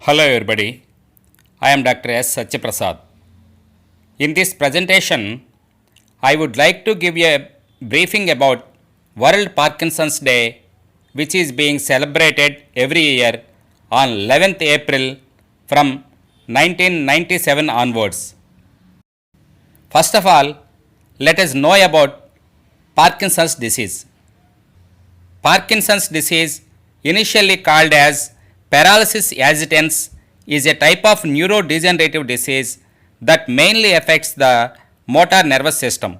Hello everybody, I am Dr. S. Satyaprasad. In this presentation, I would like to give you a briefing about World Parkinson's Day, which is being celebrated every year on 11th April from 1997 onwards. First of all, let us know about Parkinson's disease. Parkinson's disease, initially called as paralysis agitans, is a type of neurodegenerative disease that mainly affects the motor nervous system.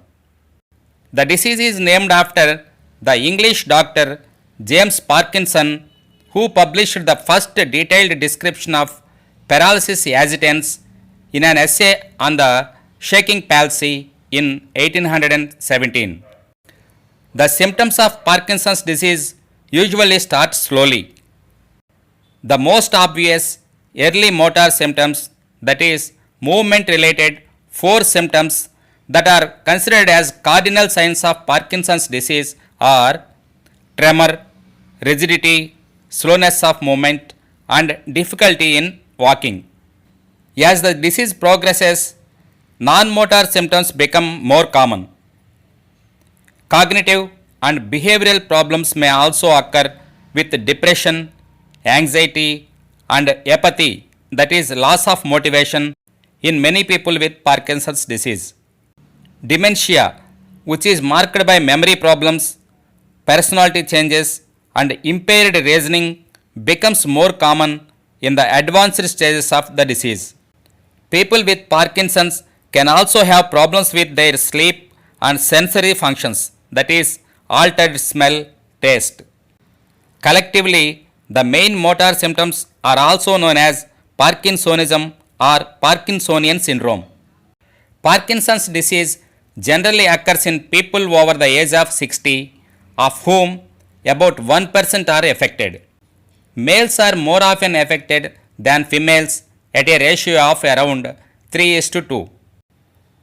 The disease is named after the English doctor James Parkinson, who published the first detailed description of paralysis agitans in an essay on the shaking palsy in 1817. The symptoms of Parkinson's disease usually start slowly. The most obvious early motor symptoms, that is, movement related 4 symptoms that are considered as cardinal signs of Parkinson's disease, are tremor, rigidity, slowness of movement, and difficulty in walking. As the disease progresses, non-motor symptoms become more common. Cognitive and behavioral problems may also occur with depression, anxiety, and apathy, that is, loss of motivation, in many people with Parkinson's disease. Dementia, which is marked by memory problems, personality changes, and impaired reasoning, becomes more common in the advanced stages of the disease. People with Parkinson's can also have problems with their sleep and sensory functions, that is, altered smell, taste. Collectively, the main motor symptoms are also known as Parkinsonism or Parkinsonian syndrome. Parkinson's disease generally occurs in people over the age of 60, of whom about 1% are affected. Males are more often affected than females at a ratio of around 3:2.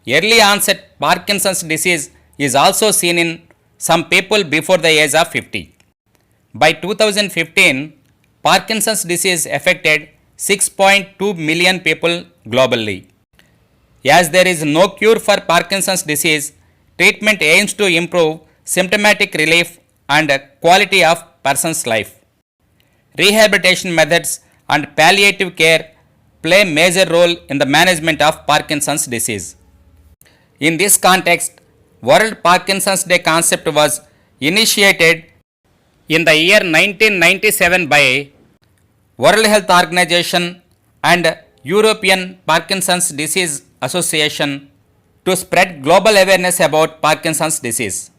Early onset Parkinson's disease is also seen in some people before the age of 50. By 2015, Parkinson's disease affected 6.2 million people globally. As there is no cure for Parkinson's disease, treatment aims to improve symptomatic relief and quality of person's life. Rehabilitation methods and palliative care play a major role in the management of Parkinson's disease. In this context, World Parkinson's Day concept was initiated in the year 1997 by World Health Organization and European Parkinson's Disease Association to spread global awareness about Parkinson's disease.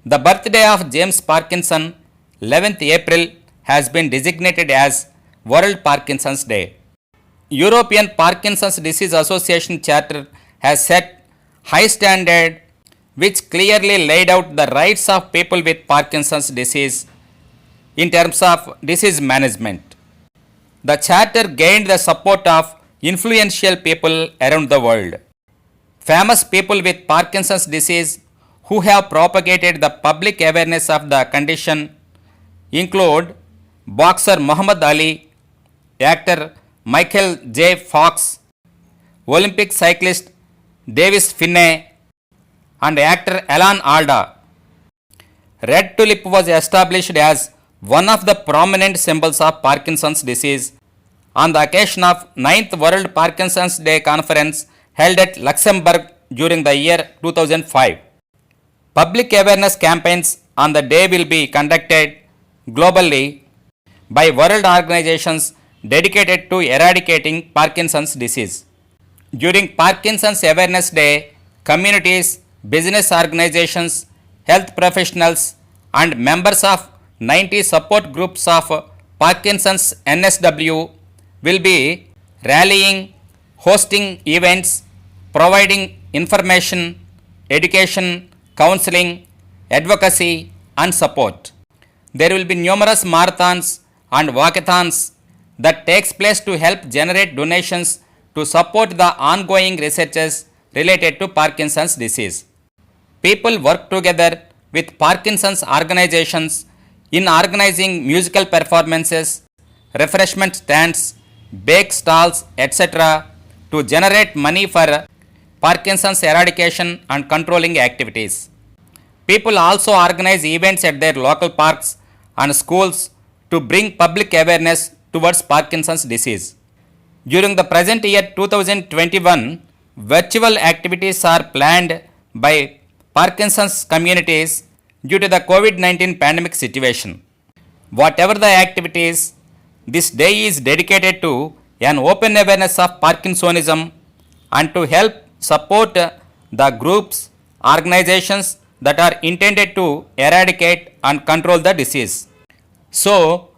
The birthday of James Parkinson, 11th April, has been designated as World Parkinson's Day. European Parkinson's Disease Association Charter has set high standard which clearly laid out the rights of people with Parkinson's disease in terms of disease management. The charter gained the support of influential people around the world. Famous people with Parkinson's disease who have propagated the public awareness of the condition include boxer Muhammad Ali, actor Michael J. Fox, Olympic cyclist Davis Finney, and actor Alan Alda. Red tulip was established as one of the prominent symbols of Parkinson's disease on the occasion of 9th World Parkinson's Day Conference held at Luxembourg during the year 2005. Public awareness campaigns on the day will be conducted globally by world organizations dedicated to eradicating Parkinson's disease. During Parkinson's Awareness Day, communities, business organizations, health professionals, and members of 90 support groups of Parkinson's NSW will be rallying, hosting events, providing information, education, counseling, advocacy, and support. There will be numerous marathons and walkathons that takes place to help generate donations to support the ongoing researches related to Parkinson's disease. People work together with Parkinson's organizations in organizing musical performances, refreshment stands, bake stalls, etc. to generate money for Parkinson's eradication and controlling activities. People also organize events at their local parks and schools to bring public awareness towards Parkinson's disease. During the present year 2021, virtual activities are planned by Parkinson's communities due to the COVID-19 pandemic situation. Whatever the activities, this day is dedicated to an open awareness of Parkinsonism and to help support the groups, organizations that are intended to eradicate and control the disease. So,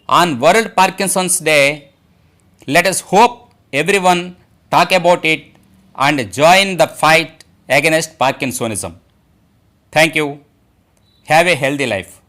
on World Parkinson's Day, let us hope everyone talk about it and join the fight against Parkinsonism. Thank you. Have a healthy life.